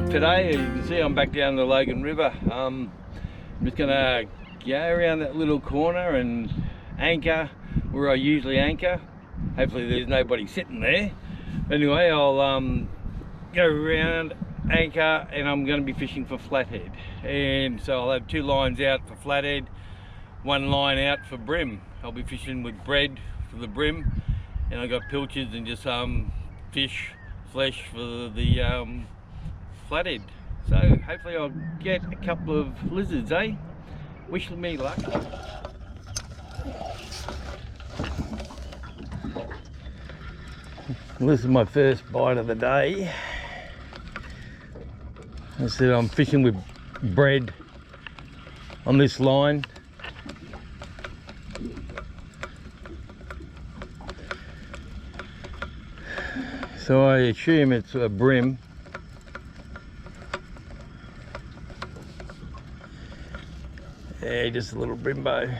Today, as you can see, I'm back down the Logan River. I'm just gonna go around that little corner and anchor where I usually anchor. Hopefully there's nobody sitting there. Anyway, I'll go around, anchor, and I'm going to be fishing for flathead. And so I'll have 2 lines out for flathead, 1 line out for brim. I'll be fishing with bread for the brim, and I've got pilchards and just fish flesh for the flathead. So hopefully I'll get a couple of lizards, eh? Wish me luck. This is my first bite of the day. I said I'm fishing with bread on this line. So I assume it's a brim. Yeah, just a little brimbo.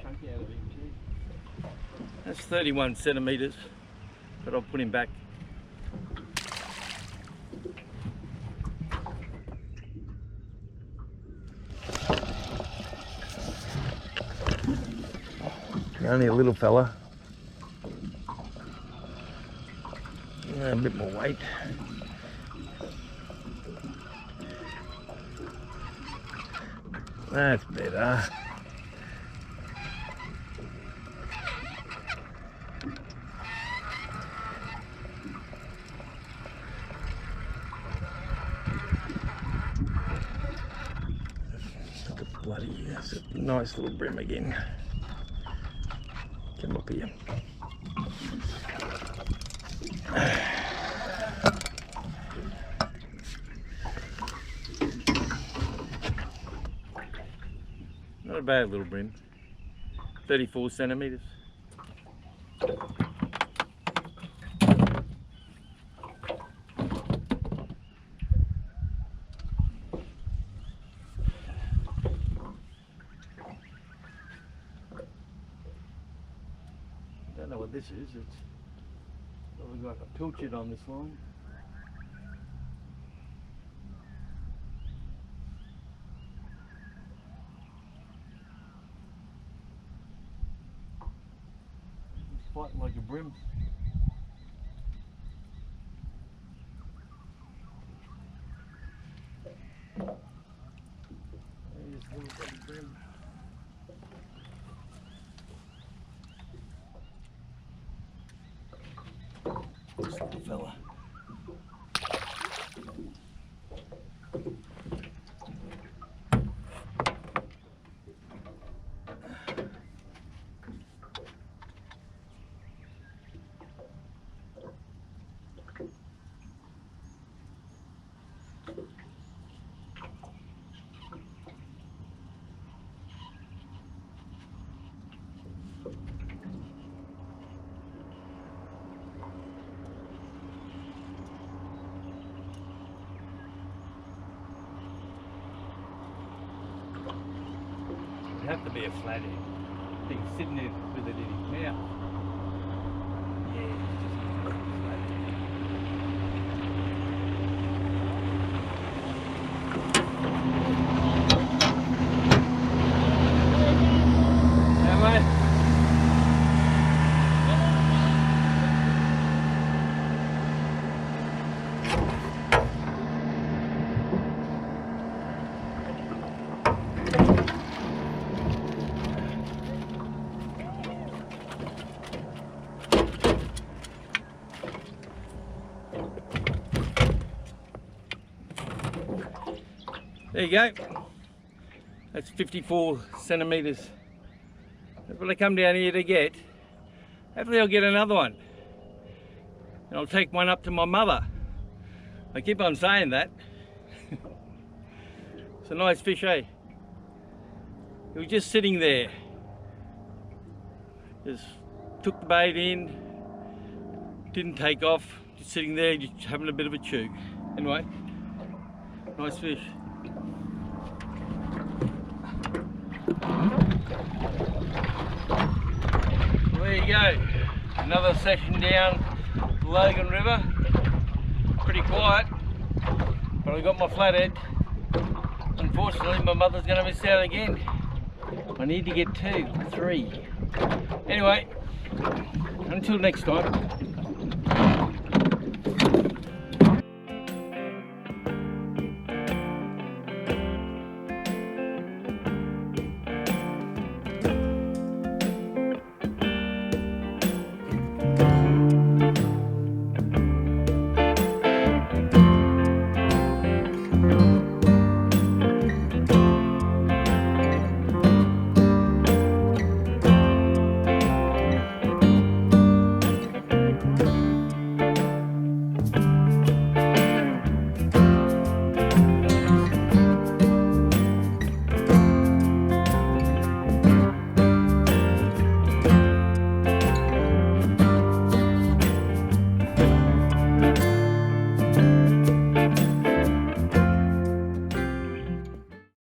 Chunky out of him too. That's 31 centimetres, but I'll put him back. Only a little fella. A bit more weight. That's better. Look at bloody, that's a nice little brim again. Come up here. Not a bad little brim. 34 centimetres. I don't know what this is. It's probably like a pilchard on this line. Fighting like a brim. There's a little baby brim. This little fella. It'd have to be a flathead. He's sitting there with it in his mouth. Yeah, it's just a flathead. Yeah, mate. There you go. That's 54 centimetres. That's what I come down here to get. Hopefully I'll get another one. And I'll take one up to my mother. I keep on saying that. It's a nice fish, eh? He was just sitting there. Just took the bait in, didn't take off, just sitting there, just having a bit of a chew. Anyway, nice fish. There you go, another session down the Logan River. Pretty quiet, but I got my flathead. Unfortunately, my mother's going to miss out again. I need to get 2, 3. Anyway, until next time.